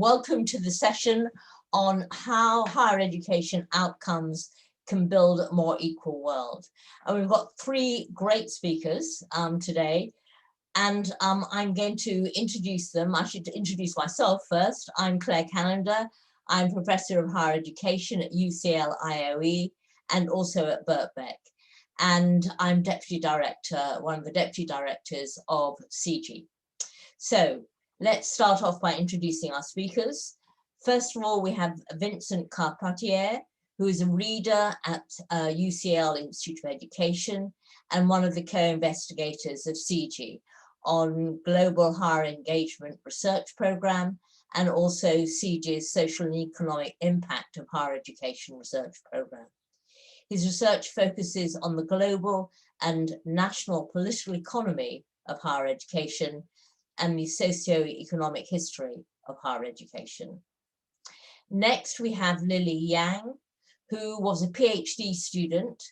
Welcome to the session on how higher education outcomes can build a more equal world. And we've got three great speakers today, and I'm going to introduce them. I should introduce myself first. I'm Claire Callender. I'm Professor of Higher Education at UCL IOE and also at Birkbeck. And I'm Deputy Director, one of the Deputy Directors of CGHE. So let's start off by introducing our speakers. First of all, we have Vincent Carpentier, who is a reader at UCL Institute of Education and one of the co-investigators of CGHE on Global Higher Engagement Research Programme and also CGHE's Social and Economic Impact of Higher Education Research Programme. His research focuses on the global and national political economy of higher education and the socio-economic history of higher education. Next, we have Lilly Yang, who was a PhD student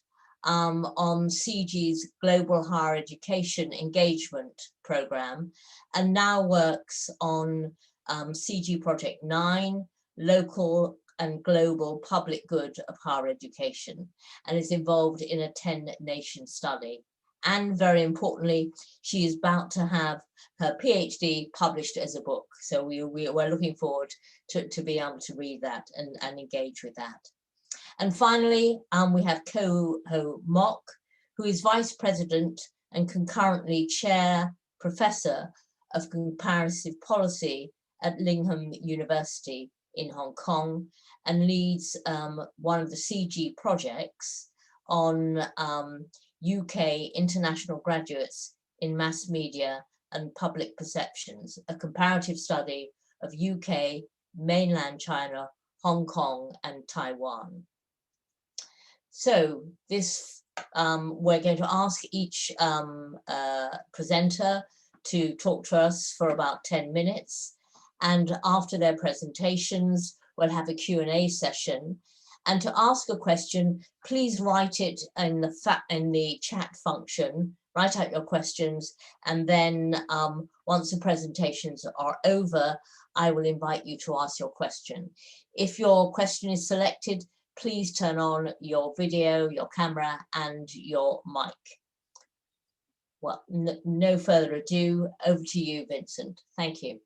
on CGHE's Global Higher Education Engagement Programme and now works on CGHE Project 9, Local and Global Public Good of Higher Education, and is involved in a 10-nation study. And very importantly, she is about to have her PhD published as a book. So we're looking forward to be able to read that and engage with that. And finally, we have Ho Mok, who is Vice President and concurrently Chair Professor of Comparative Policy at Lingnan University in Hong Kong and leads one of the CGHE projects on UK international graduates in mass media and public perceptions, a comparative study of UK, mainland China, Hong Kong, and Taiwan. So this, we're going to ask each presenter to talk to us for about 10 minutes. And after their presentations, we'll have a Q&A session. And to ask a question, please write it in the chat function, write out your questions, and then once the presentations are over, I will invite you to ask your question. If your question is selected, please turn on your video, your camera, and your mic. Well, no further ado, over to you, Vincent. Thank you.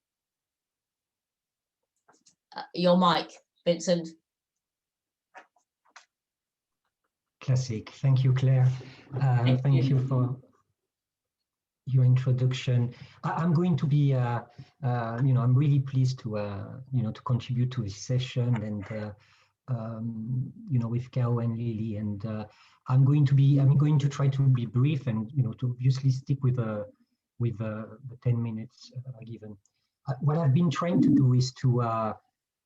Your mic, Vincent. Classic. Thank you, Claire. Thank you for your introduction. I'm going to be, I'm really pleased to, to contribute to this session and, with Kao and Lili. And I'm going to try to be brief and, to obviously stick with the 10 minutes given. What I've been trying to do is to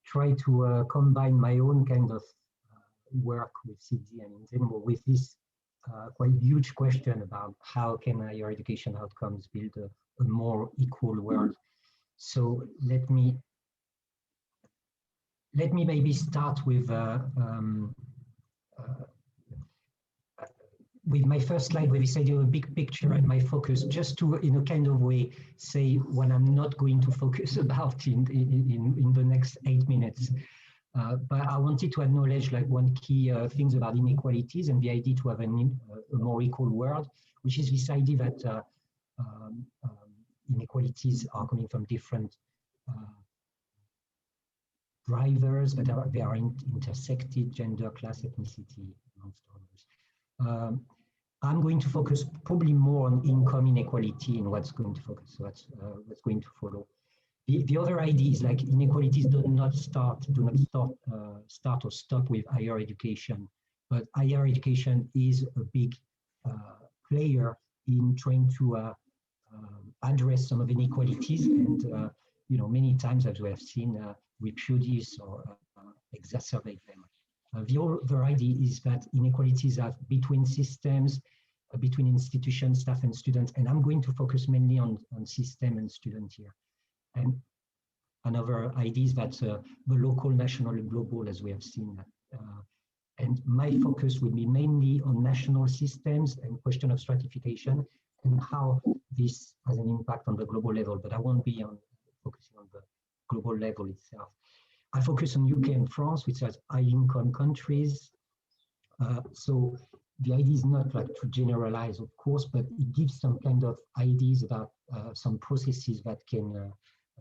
try to combine my own kind of work with CGHE and in general with this quite huge question about how can higher education outcomes build a more equal world. So let me maybe start with my first slide with this idea of a big picture and my focus, just to in a kind of way say what I'm not going to focus about in the next 8 minutes. But I wanted to acknowledge like one key things about inequalities and the idea to have a more equal world, which is this idea that inequalities are coming from different drivers, but they are intersected, gender, class, ethnicity, amongst others. I'm going to focus probably more on income inequality and what's going to focus, so that's what's going to follow. The other idea is like inequalities do not start or stop with higher education, but higher education is a big player in trying to address some of the inequalities and many times, as we have seen, reproduce or exacerbate them. The other idea is that inequalities are between systems, between institutions, staff and students, and I'm going to focus mainly on system and student here. And another idea is that the local, national, and global, as we have seen. And my focus will be mainly on national systems and question of stratification and how this has an impact on the global level. But I won't be focusing on the global level itself. I focus on UK and France, which are high-income countries. So the idea is not like to generalize, of course, but it gives some kind of ideas about some processes that can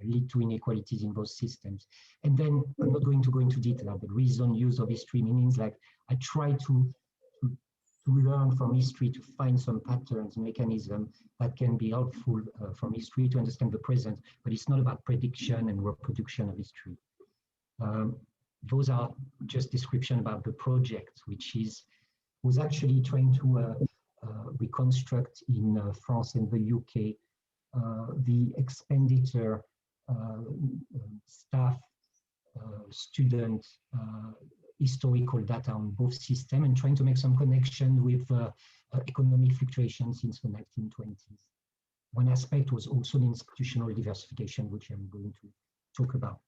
lead to inequalities in those systems. And then I'm not going to go into detail, but reason, use of history, meanings like I try to learn from history to find some patterns, mechanisms that can be helpful from history to understand the present, but it's not about prediction and reproduction of history. Those are just description about the project, which was actually trying to reconstruct in France and the UK the expenditure, staff, student, historical data on both systems, and trying to make some connection with economic fluctuations since the 1920s. One aspect was also the institutional diversification, which I'm going to talk about.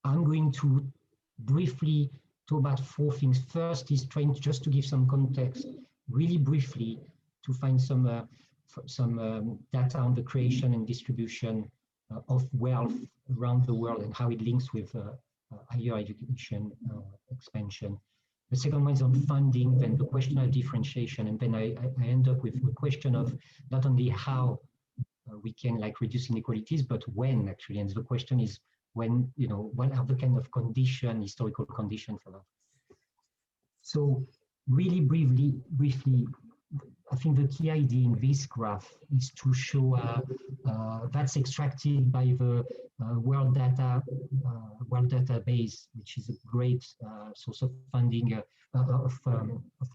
I'm going to briefly talk about four things. First is trying just to give some context, really briefly, to find some data on the creation and distribution of wealth around the world and how it links with higher education expansion. The second one is on funding, then the question of differentiation, and then I end up with a question of not only how we can like reduce inequalities, but when actually. And the question is when, you know, what are the kind of historical conditions for that? So really briefly, I think the key idea in this graph is to show that's extracted by the World Database, which is a great source of funding of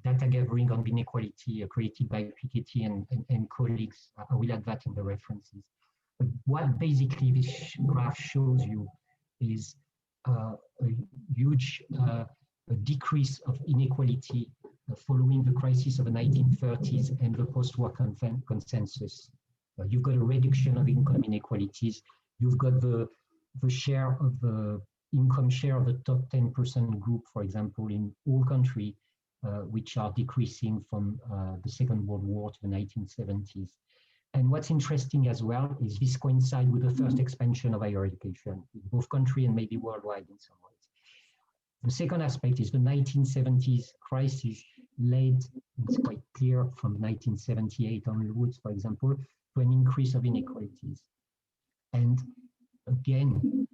data gathering on inequality created by Piketty and colleagues. I will add that in the references. But what basically this graph shows you is a huge decrease of inequality following the crisis of the 1930s and the post-war consensus. You've got a reduction of income inequalities. You've got the share of the income share of the top 10% group, for example, in all countries, which are decreasing from the Second World War to the 1970s. And what's interesting as well is this coincides with the first expansion of higher education in both countries and maybe worldwide in some ways. The second aspect is the 1970s crisis led, it's quite clear from 1978 onwards, for example, to an increase of inequalities. And again,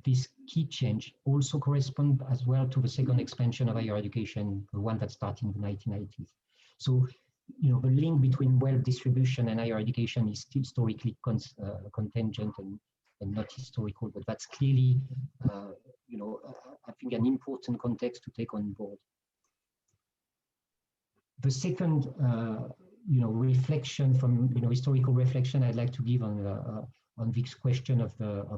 this key change also corresponds as well to the second expansion of higher education, the one that started in the 1980s. So, you know, the link between wealth distribution and higher education is still historically contingent and not historical, but that's clearly, you know, I think an important context to take on board. The second, you know, reflection from, you know, historical reflection I'd like to give on this question of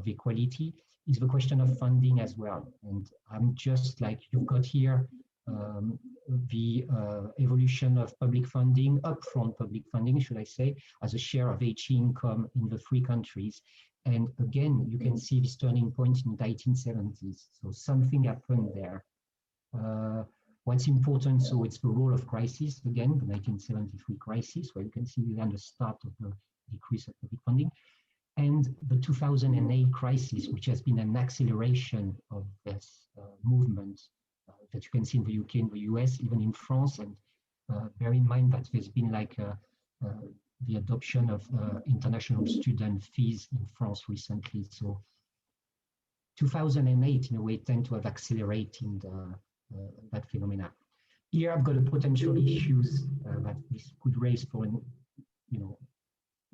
equality is the question of funding as well. And I'm just like, you've got here the evolution of public funding, upfront public funding, should I say, as a share of HE income in the three countries. And again, you can see this turning point in the 1970s. So something happened there. What's important, so it's the role of crisis, again, the 1973 crisis, where you can see then the start of the decrease of public funding, and the 2008 crisis, which has been an acceleration of this movement that you can see in the UK and the US, even in France. And bear in mind that there's been like the adoption of international student fees in France recently. So 2008, in a way, tend to have accelerated that phenomena. Here I've got a potential issues that this could raise for, you know,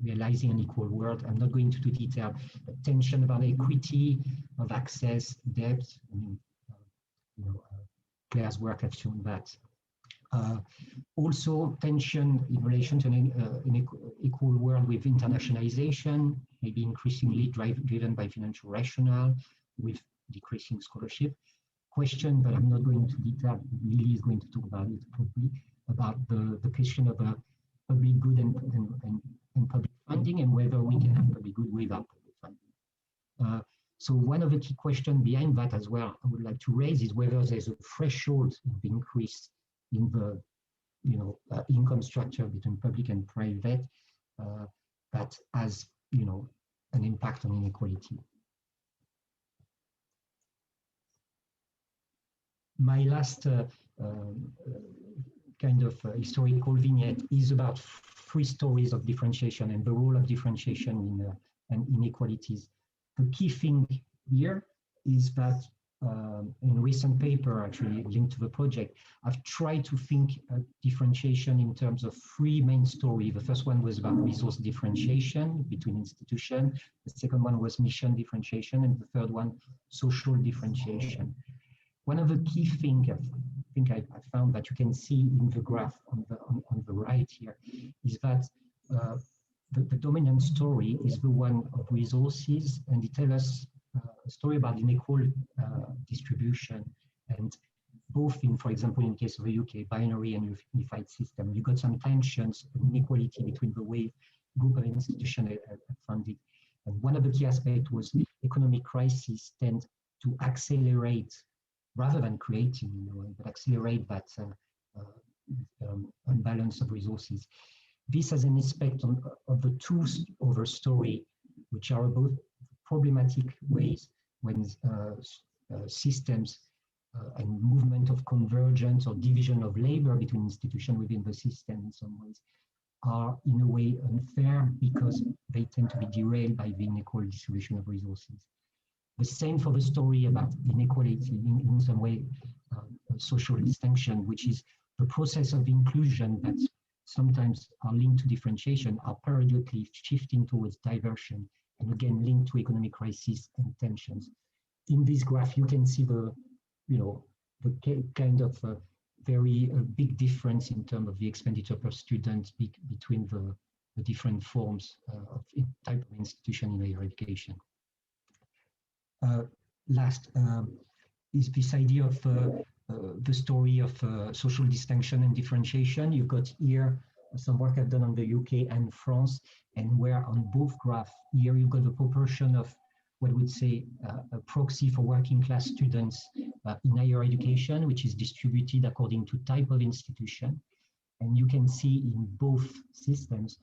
realizing an equal world. I'm not going to do detail, but tension about equity of access, debt. I mean, you know, Claire's work has shown that. Also tension in relation to an equal world with internationalization, maybe increasingly driven by financial rationale with decreasing scholarship. Question, but I'm not going into detail. Lili is going to talk about it probably, about the question of public good and public funding, and whether we can have public good without public funding. So one of the key questions behind that as well, I would like to raise is whether there's a threshold of increase in the, you know, income structure between public and private that has, you know, an impact on inequality. my last kind of historical vignette is about three stories of differentiation and the role of differentiation in and inequalities. The key thing here is that in recent paper, actually linked to the project, I've tried to think differentiation in terms of three main stories. The first one was about resource differentiation between institutions. The second one was mission differentiation, and the third one, social differentiation. One of the key things I found that you can see in the graph on the right here is that the dominant story is the one of resources, and it tells us a story about unequal distribution. And both in, for example, in the case of the UK, binary and unified system, you got some tensions and inequality between the way group of institutions are funded. And one of the key aspects was economic crises tend to accelerate rather than creating, but accelerate that unbalance of resources. This has an aspect of the two other story, which are both problematic ways when systems and movement of convergence or division of labor between institutions within the system in some ways are in a way unfair because they tend to be derailed by the unequal distribution of resources. The same for the story about inequality, in some way, social distinction, which is the process of inclusion that sometimes are linked to differentiation, are periodically shifting towards diversion, and again linked to economic crisis and tensions. In this graph, you can see the kind of very big difference in terms of the expenditure per student between the different forms of type of institution in higher education. Last is this idea of the story of social distinction and differentiation. You've got here some work I've done on the UK and France, and where on both graphs here you've got the proportion of what would say a proxy for working class students in higher education, which is distributed according to type of institution. And you can see in both systems,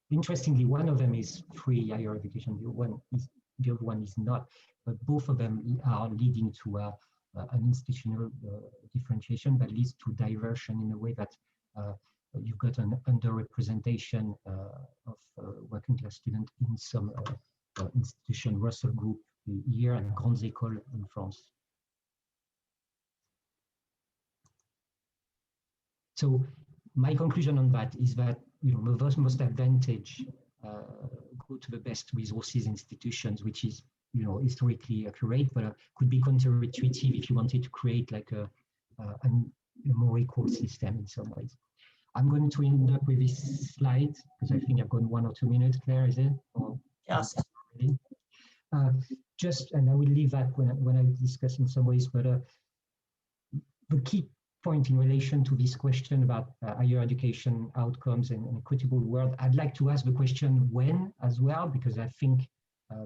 interestingly, one of them is free higher education, the other one is not, but both of them are leading to an institutional differentiation that leads to diversion in a way that you've got an underrepresentation of working class students in some institution, Russell Group here and Grandes Écoles in France. So my conclusion on that is that the most advantage go to the best resources institutions, which is historically accurate, but could be counterintuitive if you wanted to create like a more equal system in some ways. I'm going to end up with this slide because I think I've got 1 or 2 minutes. Claire, is it? Or just, and I will leave that when I discuss in some ways, but the key point in relation to this question about higher education outcomes and an equitable world, I'd like to ask the question when as well, because I think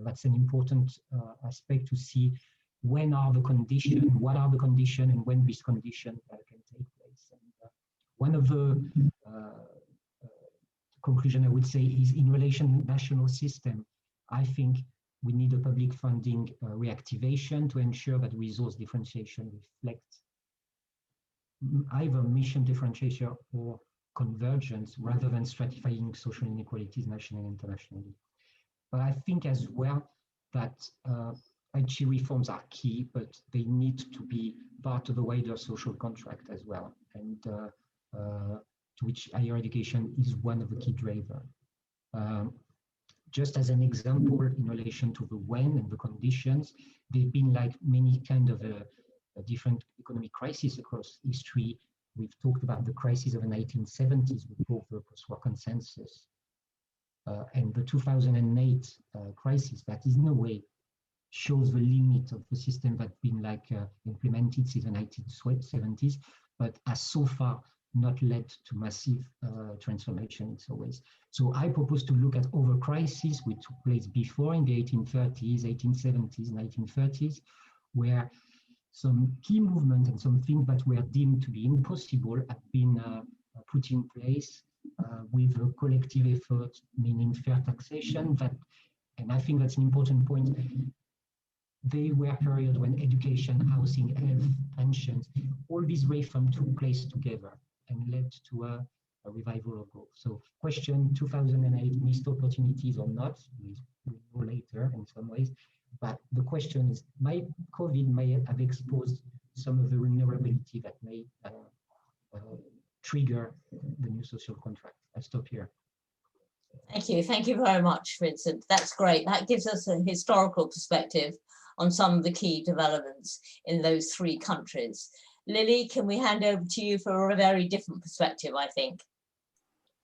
that's an important aspect to see when are the conditions, what are the conditions, and when this condition can take place. And one of the conclusion I would say is in relation to national system, I think we need a public funding reactivation to ensure that resource differentiation reflects either mission differentiation or convergence rather than stratifying social inequalities nationally and internationally. But I think as well that HE reforms are key, but they need to be part of the wider social contract as well, and to which higher education is one of the key drivers. Just as an example in relation to the when and the conditions, there've been like many kind of different economic crises across history. We've talked about the crisis of the 1970s with both the post-war consensus and the 2008 crisis that is in a way shows the limit of the system that's been like implemented since the 1970s, but has so far not led to massive transformation in some ways. So I propose to look at other crises which took place before in the 1830s, 1870s, 1930s, where some key movements and some things that were deemed to be impossible have been put in place with a collective effort, meaning fair taxation. That, and I think that's an important point. they were periods when education, housing, health, pensions, all these reforms took place together and led to a revival of growth. So question 2008, missed opportunities or not, we'll know later in some ways, but the question is, COVID may have exposed some of the vulnerability that may trigger the new social contract. I'll stop here. Thank you. Thank you very much, Vincent. That's great. That gives us a historical perspective on some of the key developments in those three countries. Lili, can we hand over to you for a very different perspective, I think?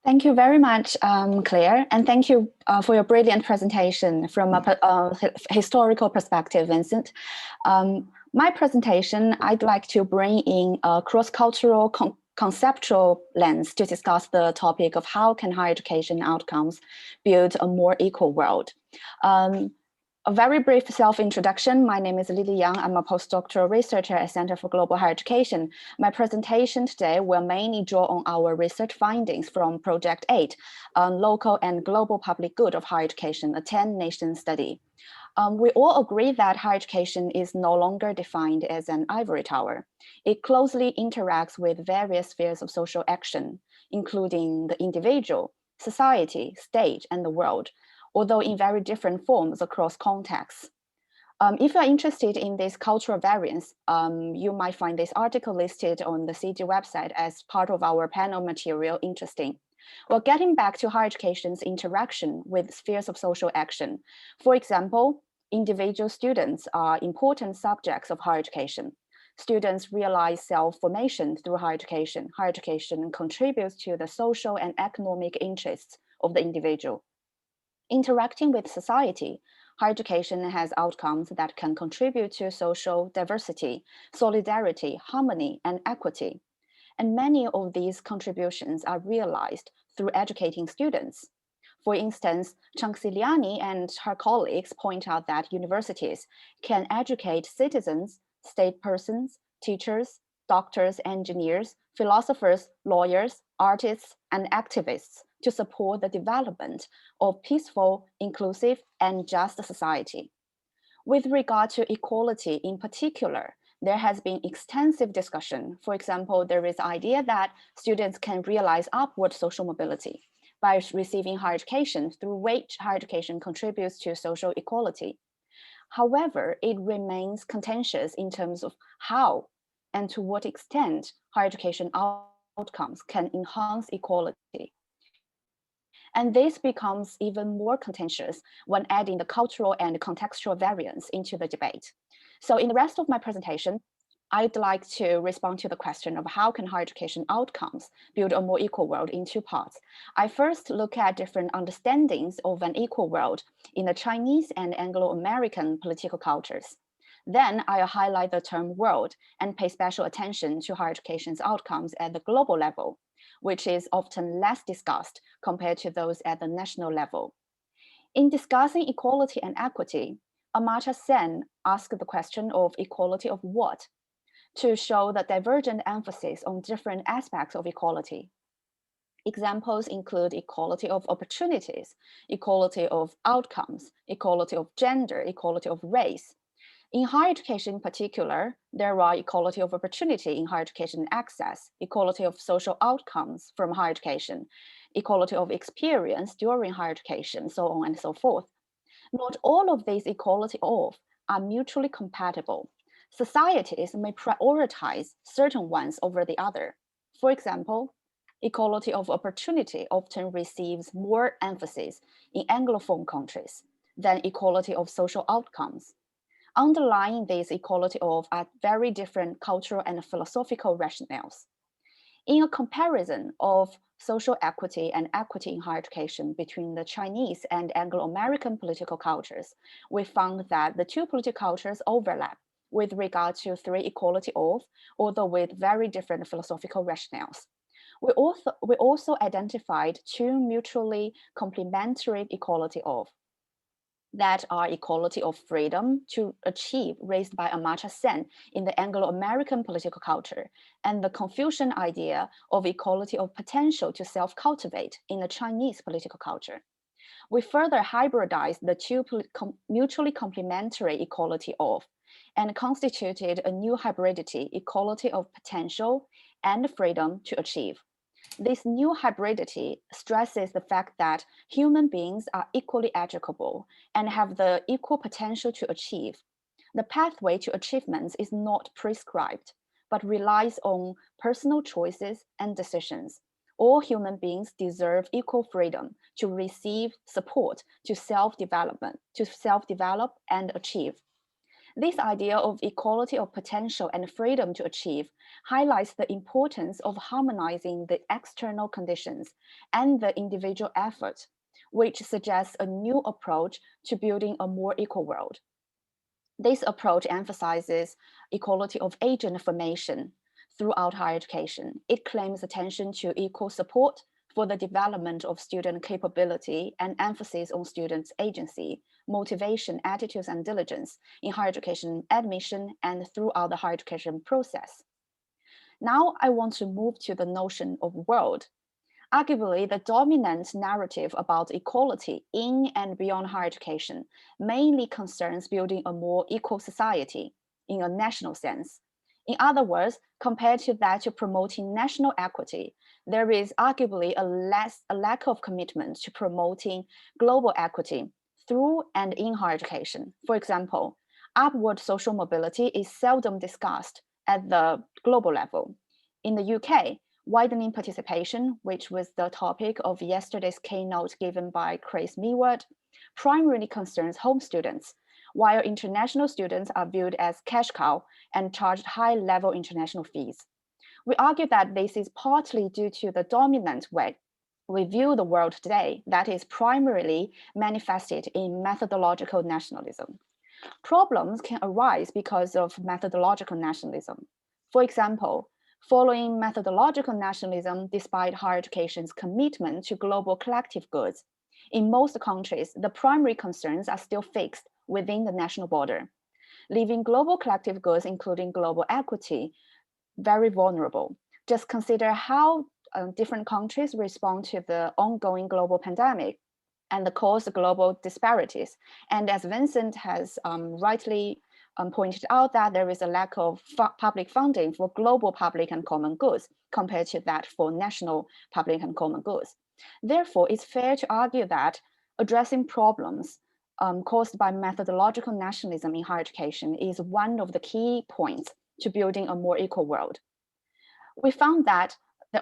Thank you very much, Claire, and thank you for your brilliant presentation from a historical perspective, Vincent. My presentation, I'd like to bring in a cross-cultural conceptual lens to discuss the topic of how can higher education outcomes build a more equal world. A very brief self-introduction. My name is Lilly Yang. I'm a postdoctoral researcher at Center for Global Higher Education. My presentation today will mainly draw on our research findings from Project 8, Local and Global Public Good of Higher Education, a 10-nation study. We all agree that higher education is no longer defined as an ivory tower. It closely interacts with various spheres of social action, including the individual, society, state, and the world, although in very different forms across contexts. If you're interested in this cultural variance, you might find this article listed on the CG website as part of our panel material interesting. Well, getting back to higher education's interaction with spheres of social action. For example, individual students are important subjects of higher education. Students realize self-formation through higher education. Higher education contributes to the social and economic interests of the individual. Interacting with society, higher education has outcomes that can contribute to social diversity, solidarity, harmony, and equity. And many of these contributions are realized through educating students. For instance, Changsiliani and her colleagues point out that universities can educate citizens, state persons, teachers, doctors, engineers, philosophers, lawyers, artists, and activists to support the development of peaceful, inclusive, and just society. With regard to equality in particular, there has been extensive discussion. For example, there is the idea that students can realize upward social mobility by receiving higher education, through which higher education contributes to social equality. However, it remains contentious in terms of how and to what extent higher education outcomes can enhance equality. And this becomes even more contentious when adding the cultural and contextual variance into the debate. So in the rest of my presentation, I'd like to respond to the question of how can higher education outcomes build a more equal world in two parts. I first look at different understandings of an equal world in the Chinese and Anglo-American political cultures. Then I'll highlight the term world and pay special attention to higher education's outcomes at the global level, which is often less discussed compared to those at the national level. In discussing equality and equity, Amartya Sen asked the question of equality of what, to show the divergent emphasis on different aspects of equality. Examples include equality of opportunities, equality of outcomes, equality of gender, equality of race. In higher education in particular, there are equality of opportunity in higher education access, equality of social outcomes from higher education, equality of experience during higher education, so on and so forth. Not all of these equality of are mutually compatible. Societies may prioritize certain ones over the other. For example, equality of opportunity often receives more emphasis in Anglophone countries than equality of social outcomes. Underlying this equality of are very different cultural and philosophical rationales. In a comparison of social equity and equity in higher education between the Chinese and Anglo-American political cultures, we found that the two political cultures overlap with regard to three equality of, although with very different philosophical rationales. We also identified two mutually complementary equality of, that are equality of freedom to achieve, raised by Amartya Sen in the Anglo-American political culture, and the Confucian idea of equality of potential to self-cultivate in the Chinese political culture. We further hybridized the two mutually complementary equality of and constituted a new hybridity, equality of potential and freedom to achieve. This new hybridity stresses the fact that human beings are equally educable and have the equal potential to achieve. The pathway to achievements is not prescribed, but relies on personal choices and decisions. All human beings deserve equal freedom to receive support to self-develop and achieve. This idea of equality of potential and freedom to achieve highlights the importance of harmonizing the external conditions and the individual effort, which suggests a new approach to building a more equal world. This approach emphasizes equality of agent formation throughout higher education. It claims attention to equal support for the development of student capability and emphasis on students' agency, motivation, attitudes, and diligence in higher education admission and throughout the higher education process. Now I want to move to the notion of world. Arguably, the dominant narrative about equality in and beyond higher education mainly concerns building a more equal society in a national sense. In other words, compared to that of promoting national equity, there is arguably a lack of commitment to promoting global equity through and in higher education. For example, upward social mobility is seldom discussed at the global level. In the UK, widening participation, which was the topic of yesterday's keynote given by Chris Meward, primarily concerns home students, while international students are viewed as cash cow and charged high-level international fees. We argue that this is partly due to the dominant way we view the world today that is primarily manifested in methodological nationalism. Problems can arise because of methodological nationalism. For example, following methodological nationalism despite higher education's commitment to global collective goods, in most countries, the primary concerns are still fixed within the national border, leaving global collective goods, including global equity, very vulnerable. Just consider how different countries respond to the ongoing global pandemic and the cause of global disparities. And as Vincent has rightly pointed out, that there is a lack of public funding for global public and common goods compared to that for national public and common goods. Therefore, it's fair to argue that addressing problems caused by methodological nationalism in higher education is one of the key points to building a more equal world. We found that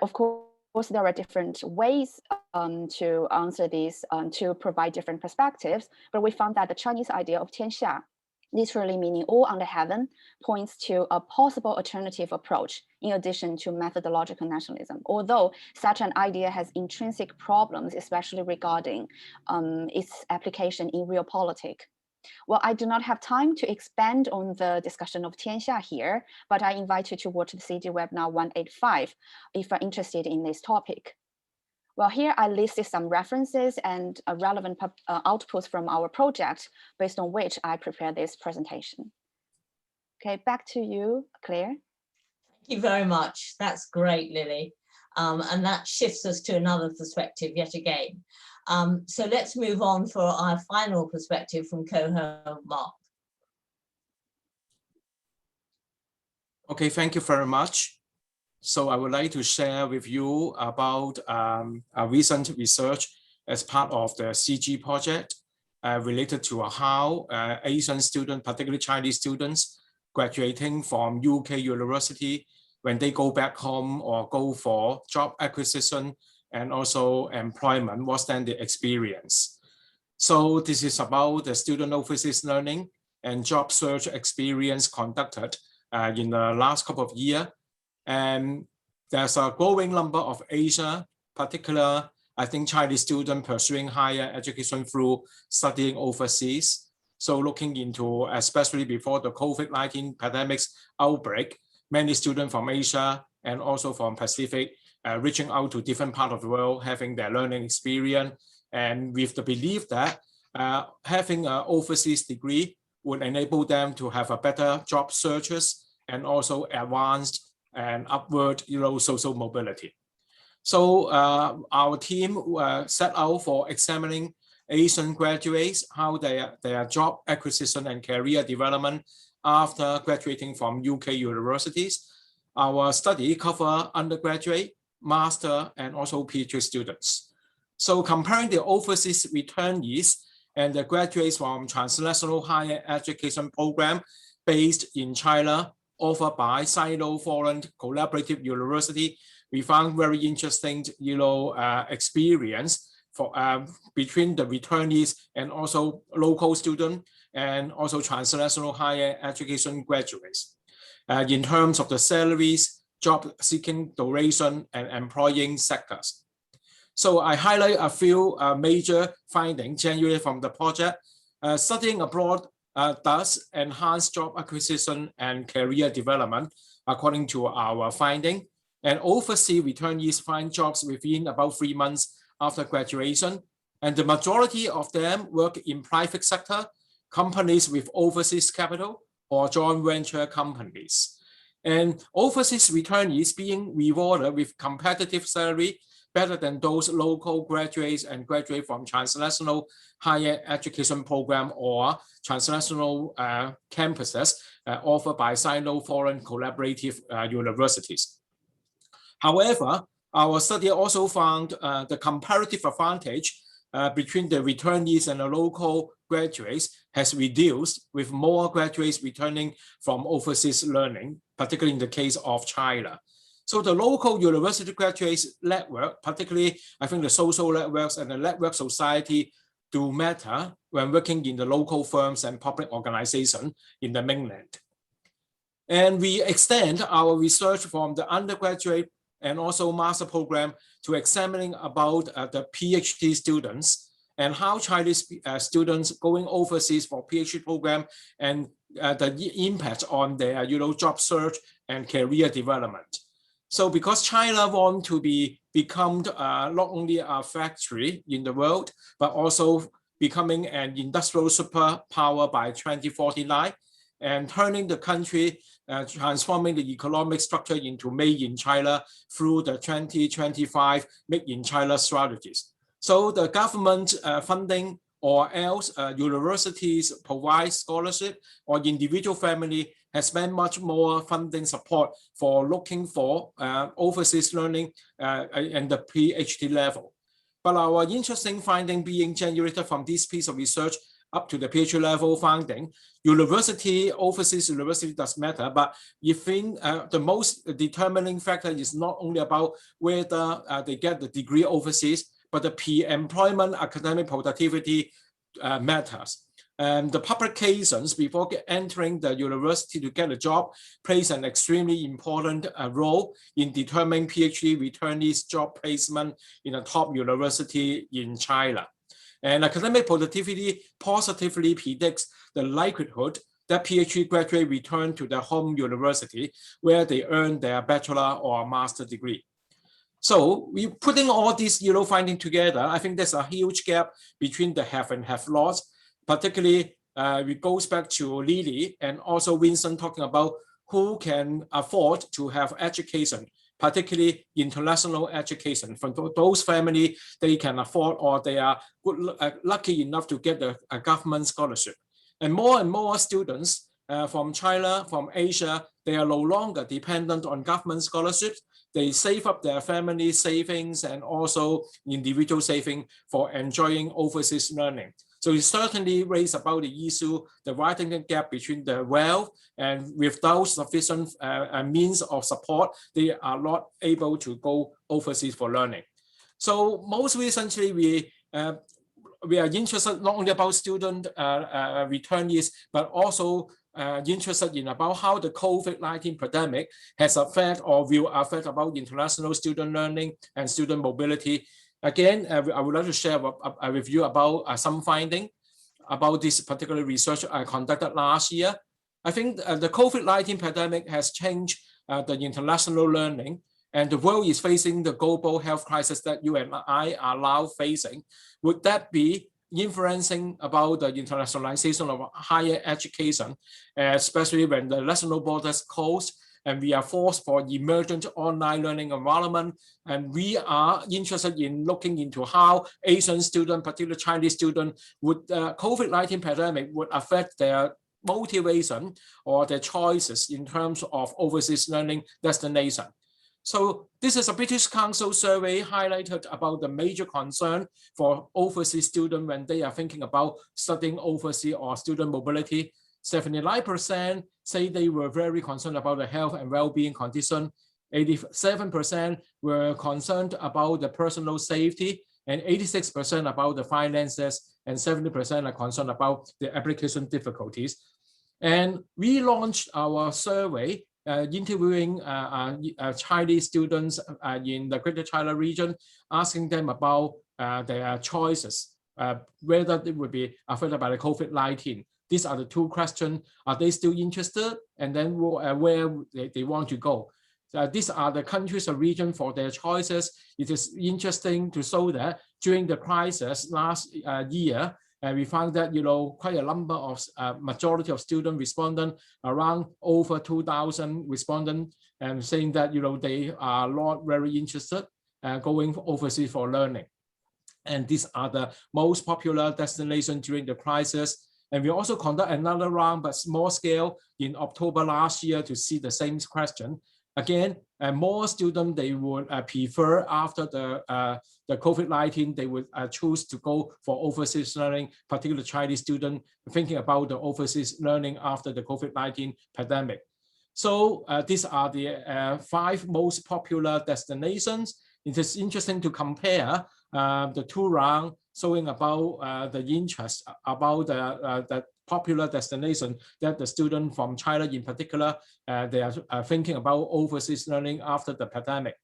of course, there are different ways to answer these, to provide different perspectives, but we found that the Chinese idea of 天下, literally meaning all under heaven, points to a possible alternative approach in addition to methodological nationalism, although such an idea has intrinsic problems, especially regarding its application in real politics. Well, I do not have time to expand on the discussion of 天下 here, but I invite you to watch the CG webinar 185 if you're interested in this topic. Well, here I listed some references and relevant outputs from our project based on which I prepared this presentation. Okay, back to you, Claire. Thank you very much. That's great, Lily. And that shifts us to another perspective yet again. So let's move on for our final perspective from Ho Mok. Okay, thank you very much. So I would like to share with you about a recent research as part of the CG project related to how Asian students, particularly Chinese students, graduating from UK university, when they go back home or go for job acquisition and also employment, what's then the experience. So this is about the student overseas learning and job search experience conducted in the last couple of years. And there's a growing number of Asia, particular, I think, Chinese students pursuing higher education through studying overseas. So looking into, especially before the COVID-19 pandemic's outbreak, many students from Asia and also from Pacific reaching out to different parts of the world, having their learning experience, and with the belief that having an overseas degree would enable them to have a better job searches and also advanced and upward social mobility. So our team set out for examining Asian graduates, how their job acquisition and career development after graduating from UK universities. Our study covers undergraduate, master, and also PhD students. So comparing the overseas returnees and the graduates from transnational higher education program based in China, offered by Sino-Foreign Collaborative University, we found very interesting, experience for between the returnees and also local students and also transnational higher education graduates in terms of the salaries, job seeking duration, and employing sectors. So I highlight a few major findings generated from the project. Studying abroad does enhance job acquisition and career development according to our finding. And overseas returnees find jobs within about 3 months after graduation. And the majority of them work in private sector, companies with overseas capital, or joint venture companies. And overseas returnees being rewarded with competitive salary better than those local graduates and graduate from transnational higher education program or transnational campuses offered by Sino-Foreign Collaborative Universities. However, our study also found the comparative advantage between the returnees and the local graduates has reduced, with more graduates returning from overseas learning, particularly in the case of China. So the local university graduates network, particularly I think the social networks and the network society do matter when working in the local firms and public organizations in the mainland. And we extend our research from the undergraduate and also master program to examining about the PhD students and how Chinese students going overseas for PhD program and the impact on their job search and career development. So because China wants to become not only a factory in the world, but also becoming an industrial superpower by 2049 and turning the country, transforming the economic structure into made in China through the 2025 Made in China strategies. So the government funding or else universities provide scholarship or individual family has spent much more funding support for looking for overseas learning and the PhD level. But our interesting finding being generated from this piece of research up to the PhD level finding, overseas university does matter, but you think the most determining factor is not only about whether they get the degree overseas, but the pre-employment academic productivity matters. The publications before entering the university to get a job plays an extremely important role in determining PhD returnees' job placement in a top university in China. And academic productivity positively predicts the likelihood that PhD graduates return to their home university where they earn their bachelor or master degree. So we putting all these findings together, I think there's a huge gap between the have and have lots. Particularly, it goes back to Lili and also Vincent talking about who can afford to have education, particularly international education. For those families, they can afford or they are lucky enough to get a government scholarship. And more students from China, from Asia, they are no longer dependent on government scholarships. They save up their family savings and also individual saving for enjoying overseas learning. So it certainly raised about the issue, the widening gap between the wealth and without sufficient means of support, they are not able to go overseas for learning. So most recently, we are interested not only about student returnees, but also interested in about how the COVID-19 pandemic has affected or will affect about international student learning and student mobility. Again, I would like to share a review about some finding about this particular research I conducted last year. I think the COVID-19 pandemic has changed the international learning, and the world is facing the global health crisis that you and I are now facing. Would that be influencing about the internationalization of higher education, especially when the national borders closed and we are forced for emergent online learning environment. And we are interested in looking into how Asian students, particularly Chinese students, would COVID-19 pandemic would affect their motivation or their choices in terms of overseas learning destination. So this is a British Council survey highlighted about the major concern for overseas students when they are thinking about studying overseas or student mobility. 79% say they were very concerned about the health and well-being condition. 87% were concerned about the personal safety, and 86% about the finances, and 70% are concerned about the application difficulties. And we launched our survey interviewing Chinese students in the Greater China region, asking them about their choices, whether they would be affected by the COVID-19. These are the two questions. Are they still interested? And then where they want to go. These are the countries or region for their choices. It is interesting to show that during the crisis last year, we found that, quite a number of majority of student respondents, around over 2,000 respondents, saying that, they are not very interested going overseas for learning. And these are the most popular destinations during the crisis. And we also conduct another round, but small scale, in October last year to see the same question. Again, more students, they would prefer after the COVID-19, they would choose to go for overseas learning, particularly Chinese students thinking about the overseas learning after the COVID-19 pandemic. So these are the 5 most popular destinations. It is interesting to compare the 2 rounds, showing about the interest about the popular destination that the students from China in particular, they are thinking about overseas learning after the pandemic.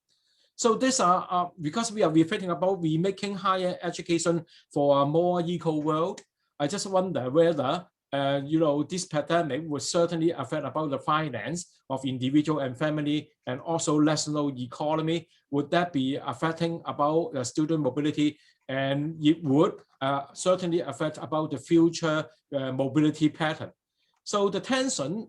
So these are, because we are reflecting about remaking higher education for a more equal world, I just wonder whether this pandemic would certainly affect about the finance of individual and family, and also national economy. Would that be affecting about student mobility? And it would certainly affect about the future mobility pattern. So the tension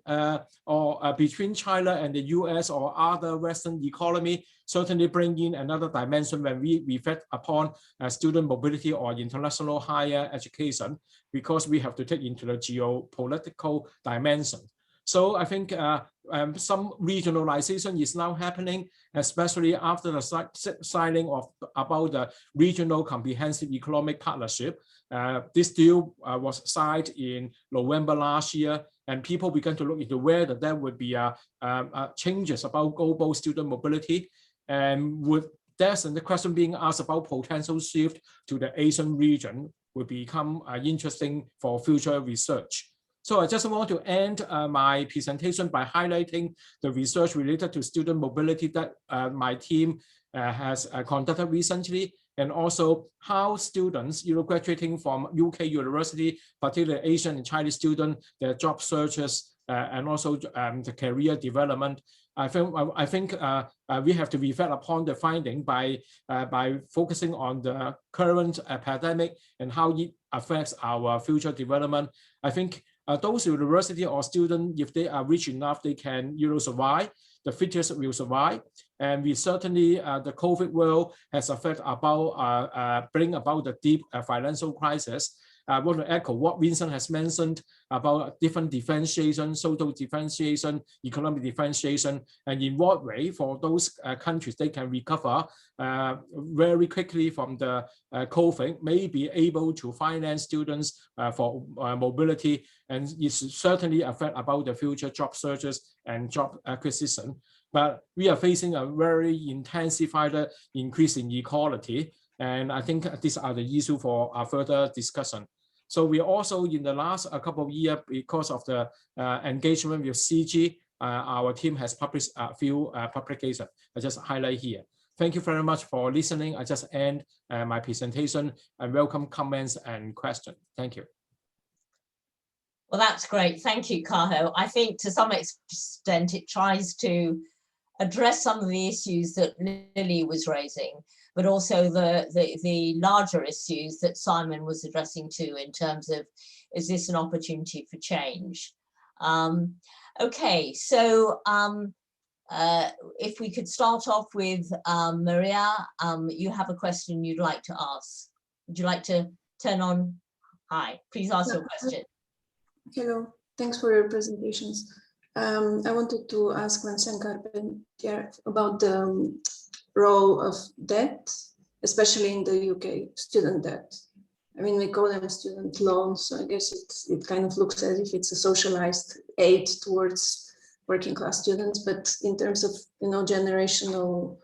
between China and the US or other Western economy certainly bring in another dimension when we reflect upon student mobility or international higher education, because we have to take into the geopolitical dimension. So I think some regionalization is now happening, especially after the signing of about the regional comprehensive economic partnership. This deal was signed in November last year, and people began to look into whether there would be changes about global student mobility, and the question being asked about potential shift to the Asian region would become interesting for future research. So I just want to end my presentation by highlighting the research related to student mobility that my team has conducted recently, and also how students graduating from UK university, particularly Asian and Chinese students, their job searches, and also the career development. I think we have to reflect upon the finding by focusing on the current pandemic and how it affects our future development. I think those university or students, if they are rich enough, they can survive. The fittest will survive, and we certainly the COVID world has affected about bring about the deep financial crisis. I want to echo what Vincent has mentioned about different differentiation, social differentiation, economic differentiation, and in what way for those countries they can recover very quickly from the COVID, may be able to finance students for mobility, and it certainly affect about the future job searches and job acquisition. But we are facing a very intensified increase in inequality, and I think these are the issues for further discussion. So we also, in the last couple of years, because of the engagement with CG, our team has published a few publications. I just highlight here. Thank you very much for listening. I just end my presentation and welcome comments and questions. Thank you. Well, that's great. Thank you, Kaho. I think to some extent it tries to address some of the issues that Lily was raising, but also the larger issues that Simon was addressing too, in terms of, is this an opportunity for change? Okay, so If we could start off with Maria, you have a question you'd like to ask. Would you like to turn on? Hi, please ask your question. Hello, thanks for your presentations. I wanted to ask Vincent Carpentier about the role of debt, especially in the UK, student debt. I mean, we call them student loans, so I guess it kind of looks as if it's a socialized aid towards working class students, but in terms of, you know, generational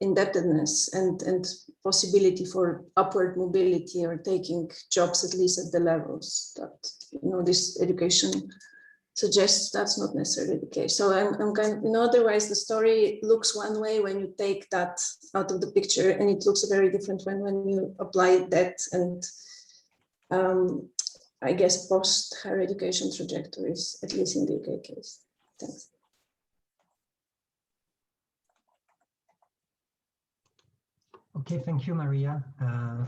indebtedness and possibility for upward mobility or taking jobs at least at the levels that, you know, this education suggests, that's not necessarily the case. So I'm kind of, you know, otherwise the story looks one way when you take that out of the picture, and it looks very different when you apply that and I guess post higher education trajectories, at least in the UK case. Thanks. Okay, thank you, Maria.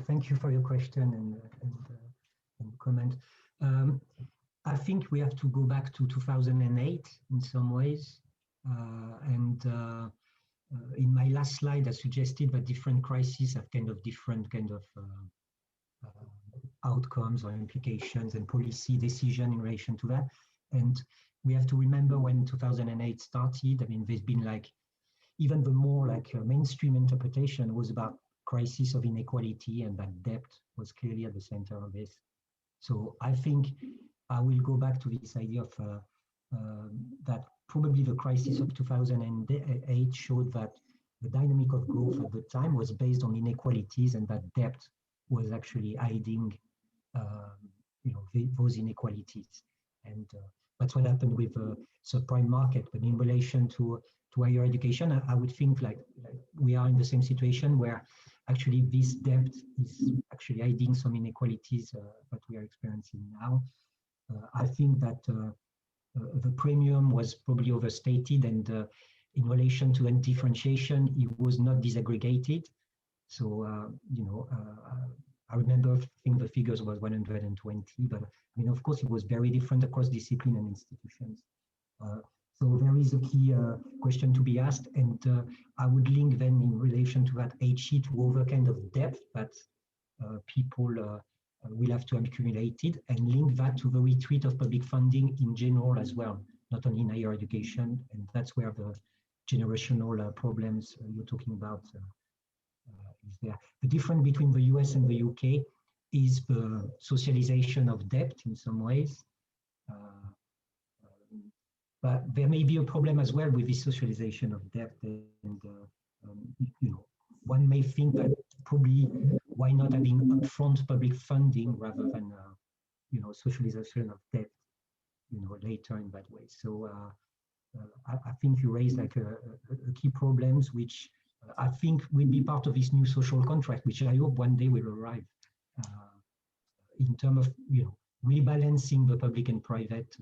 Thank you for your question and comment. I think we have to go back to 2008 in some ways. In my last slide, I suggested that different crises have kind of different outcomes or implications and policy decision in relation to that. And we have to remember when 2008 started, I mean, there's been like, even the more like mainstream interpretation was about crisis of inequality, and that debt was clearly at the center of this. So I think I will go back to this idea of that probably the crisis of 2008 showed that the dynamic of growth at the time was based on inequalities, and that debt was actually hiding those inequalities. And that's what happened with the subprime market. But in relation to higher education, I would think like we are in the same situation where actually this debt is actually hiding some inequalities that we are experiencing now. I think that the premium was probably overstated, and in relation to differentiation, it was not disaggregated. So, I remember, I think the figures was 120, but I mean, of course, it was very different across discipline and institutions. So there is a key question to be asked, and I would link then in relation to that HE to other kind of depth that people will have to accumulate it, and link that to the retreat of public funding in general as well, not only in higher education. And that's where the generational problems you're talking about is there. The difference between the US and the UK is the socialization of debt in some ways. But there may be a problem as well with the socialization of debt, and one may think that probably why not having upfront public funding rather than socialization of debt, later in that way. So I think you raised like a key problems which I think will be part of this new social contract, which I hope one day will arrive in terms of rebalancing the public and private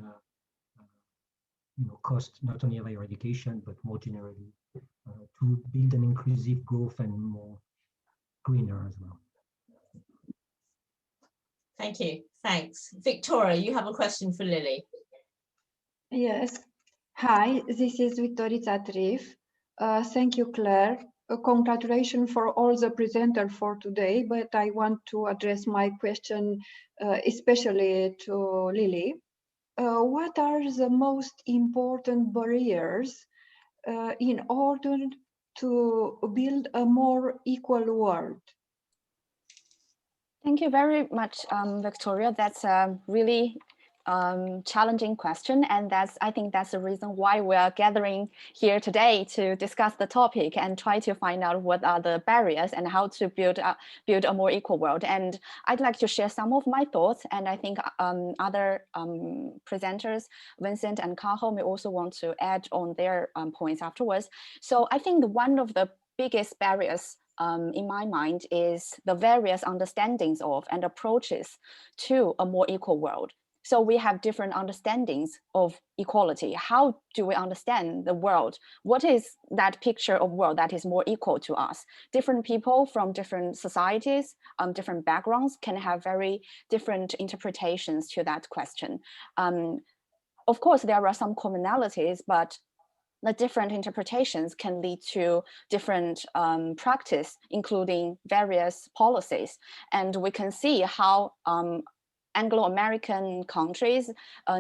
cost, not only of higher education, but more generally, to build an inclusive growth and more greener as well. Thank you. Thanks. Victoria, you have a question for Lili. Yes. Hi, this is Victorița Trif. Thank you, Claire. Congratulations for all the presenters for today, but I want to address my question especially to Lili. What are the most important barriers in order to build a more equal world? Thank you very much, Victoria. That's a really challenging question, and I think that's the reason why we are gathering here today to discuss the topic and try to find out what are the barriers and how to build a more equal world. And I'd like to share some of my thoughts, and I think other presenters, Vincent and Carl, may also want to add on their points afterwards. So I think one of the biggest barriers in my mind is the various understandings of and approaches to a more equal world. So we have different understandings of equality. How do we understand the world? What is that picture of world that is more equal to us? Different people from different societies, different backgrounds can have very different interpretations to that question. Of course, there are some commonalities, but the different interpretations can lead to different practice, including various policies. And we can see how Anglo-American countries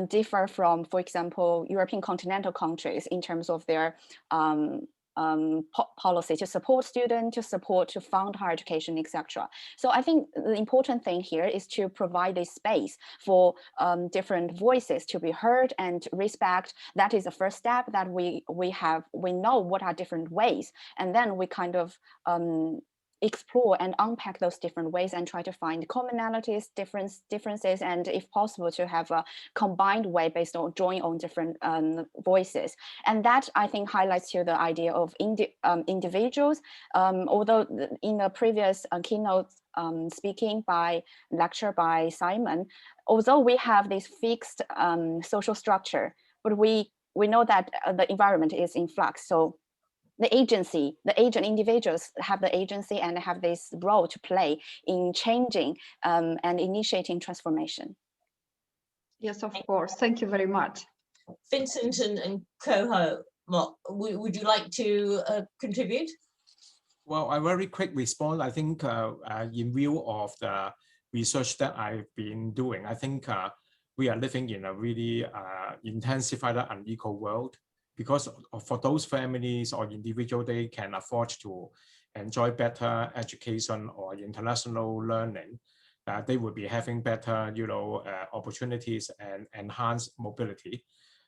differ from, for example, European continental countries in terms of their policy to support students, to fund higher education, etc. So I think the important thing here is to provide a space for different voices to be heard and respect. That is the first step, that we know what are different ways, and then we kind of explore and unpack those different ways and try to find commonalities, differences, and if possible to have a combined way based on drawing on different voices. And that, I think, highlights here the idea of individuals. Although in the previous keynote lecture by Simon, although we have this fixed social structure, but we know that the environment is in flux. So the agent individuals have the agency and have this role to play in changing and initiating transformation. Yes, of course. Thank you very much. Vincent and Ho Mok, would you like to contribute? Well, a very quick response. I think in view of the research that I've been doing, I think we are living in a really intensified and unequal world. Because for those families or individuals, they can afford to enjoy better education or international learning. They will be having better, opportunities and enhanced mobility.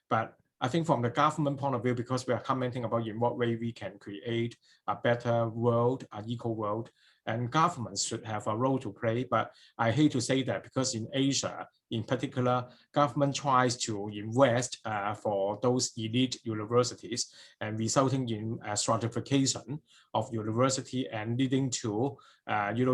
But I think from the government point of view, because we are commenting about in what way we can create a better world, an equal world, and governments should have a role to play. But I hate to say that, because in Asia, in particular, government tries to invest for those elite universities, and resulting in stratification of university and leading to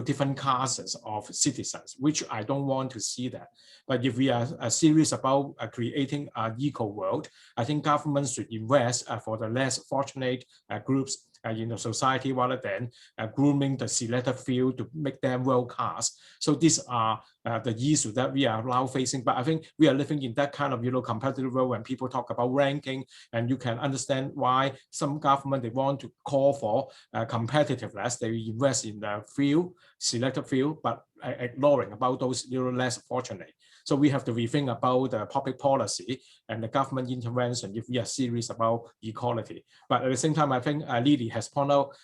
different classes of citizens, which I don't want to see that. But if we are serious about creating an equal world, I think governments should invest for the less fortunate groups in the society, rather than grooming the selected few to make them world class. So these are the issues that we are now facing. But I think we are living in that kind of competitive world when people talk about ranking, and you can understand why some government, they want to call for competitiveness. They invest in the few, selected few, but ignoring about those less fortunate. So we have to rethink about the public policy and the government intervention if we are serious about equality. But at the same time, I think Lili has pointed out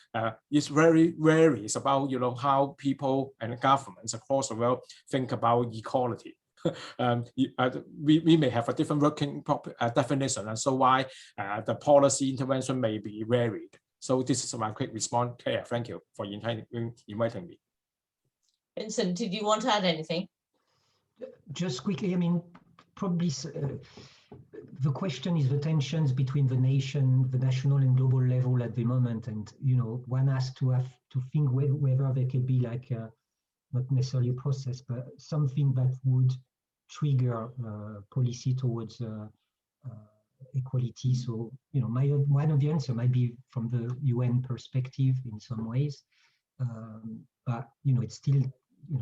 it's very varies about how people and governments across the world think about equality. We may have a different working definition, and so why the policy intervention may be varied. So this is my quick response. Claire, thank you for inviting me. Vincent, did you want to add anything? Just quickly, I mean, probably the question is the tensions between the national and global level at the moment, and one has to have to think whether there could be like not necessarily a process, but something that would trigger policy towards equality. So one of the answer might be from the UN perspective in some ways, but it's still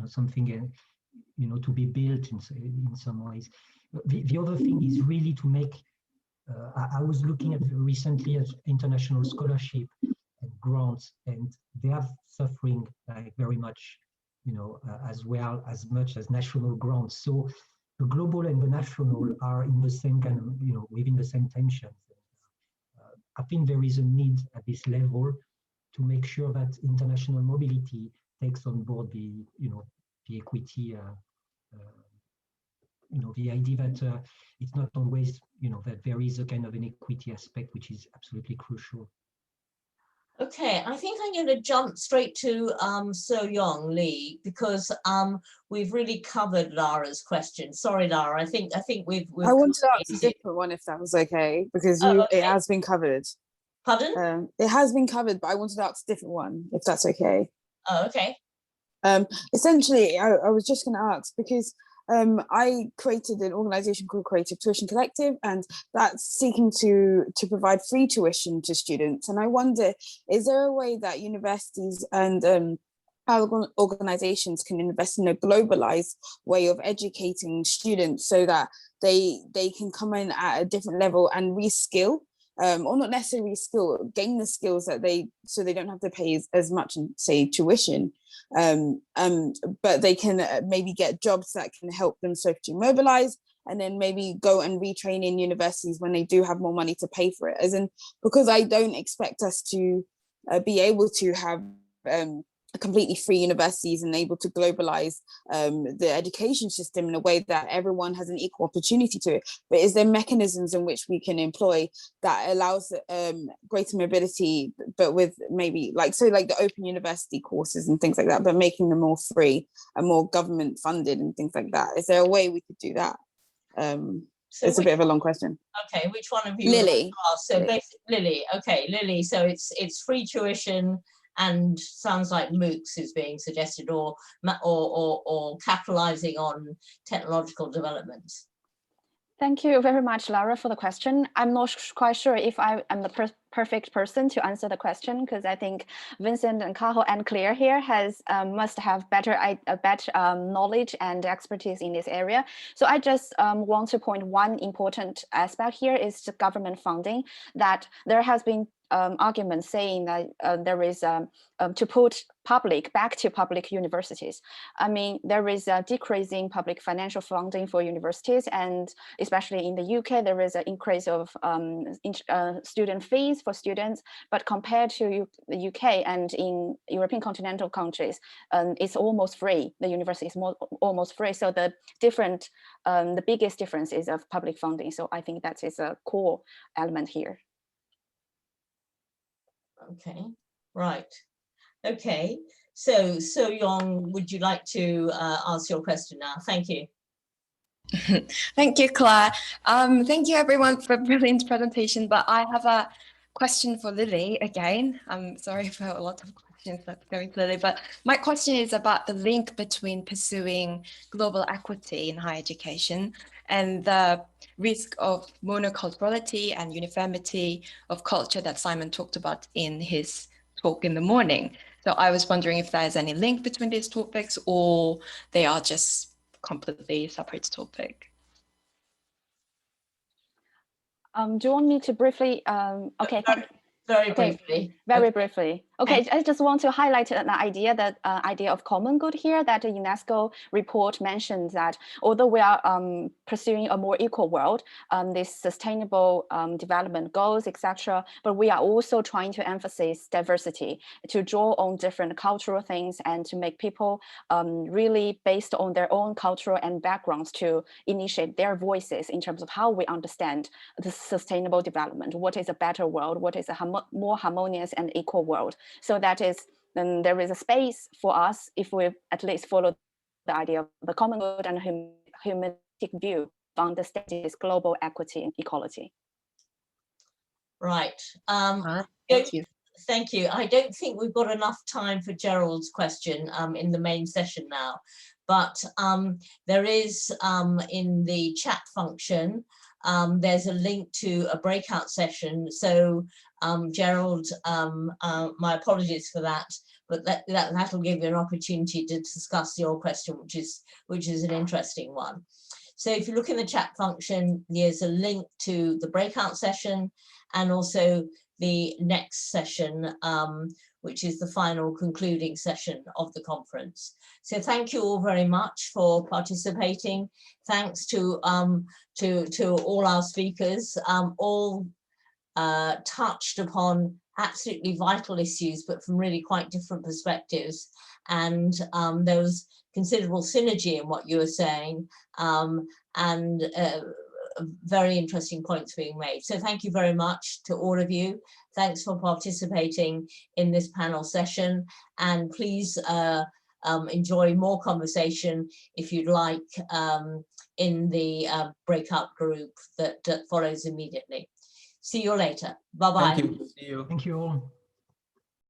something to be built in some ways. The other thing is really to make, I was looking at recently at international scholarship and grants, and they are suffering like very much, as well as much as national grants. So the global and the national are in the same kind of, within the same tensions. I think there is a need at this level to make sure that international mobility takes on board the equity, the idea that it's not always, that there is a kind of an equity aspect, which is absolutely crucial. Okay, I think I'm going to jump straight to So-Young Lee, because we've really covered Lara's question. Sorry, Lara, I think we've I wanted to ask a different one, if that was okay, because okay. It has been covered. Pardon? It has been covered, but I wanted to ask a different one, if that's okay. Oh, okay. Essentially, I was just going to ask, because I created an organization called Creative Tuition Collective, and that's seeking to provide free tuition to students. And I wonder, is there a way that universities and our organizations can invest in a globalized way of educating students so that they can come in at a different level and reskill or not necessarily skill, gain the skills that so they don't have to pay as much in, say, tuition, but they can maybe get jobs that can help them socially mobilize, and then maybe go and retrain in universities when they do have more money to pay for it. As in, because I don't expect us to be able to have completely free universities and able to globalize the education system in a way that everyone has an equal opportunity to it. But is there mechanisms in which we can employ that allows greater mobility, but with maybe like the open university courses and things like that, but making them more free and more government funded and things like that? Is there a way we could do that? So it's a bit of a long question. Okay, which one of you? Lily. So basically, Lily. Okay, Lily. So it's free tuition, and sounds like MOOCs is being suggested, or capitalizing on technological developments. Thank you very much, Lara, for the question. I'm not quite sure if I am the perfect person to answer the question, because I think Vincent and Cajo and Claire here must have better knowledge and expertise in this area. So I just want to point one important aspect here is the government funding, that there has been arguments saying that there is to put back to public universities. I mean, there is a decreasing public financial funding for universities, and especially in the UK, there is an increase of student fees for students. But compared to the UK and in European continental countries, it's almost free. The university is almost free. So the biggest difference is of public funding. So I think that is a core element here. Okay, right. Okay, so Young, would you like to ask your question now? Thank you. Thank you, Claire. Thank you everyone for a brilliant presentation, but I have a question for Lily again. I'm sorry for a lot of questions that's going to Lily, but my question is about the link between pursuing global equity in higher education and the risk of monoculturality and uniformity of culture that Simon talked about in his talk in the morning. So I was wondering if there's any link between these topics, or they are just completely separate topic. Do you want me to briefly? Okay, very briefly. Very briefly. Okay, I just want to highlight an idea, that idea of common good here, that the UNESCO report mentions that although we are pursuing a more equal world, this sustainable development goals, etc., but we are also trying to emphasize diversity, to draw on different cultural things and to make people really based on their own cultural and backgrounds to initiate their voices in terms of how we understand the sustainable development, what is a better world, what is a more harmonious and equal world. So that is, then there is a space for us if we at least follow the idea of the common good and humanistic view of understanding this global equity and equality. Right. Thank you. Thank you. I don't think we've got enough time for Gerald's question in the main session now, but there is in the chat function, there's a link to a breakout session. So Gerald, my apologies for that, but that'll give you an opportunity to discuss your question, which is an interesting one. So if you look in the chat function, there's a link to the breakout session and also the next session, which is the final concluding session of the conference. So thank you all very much for participating. Thanks to all our speakers, all touched upon absolutely vital issues, but from really quite different perspectives. And there was considerable synergy in what you were saying, and very interesting points being made. So thank you very much to all of you. Thanks for participating in this panel session, and please enjoy more conversation if you'd like in the breakout group that follows immediately. See you later. Bye-bye. Thank you. See you. Thank you all.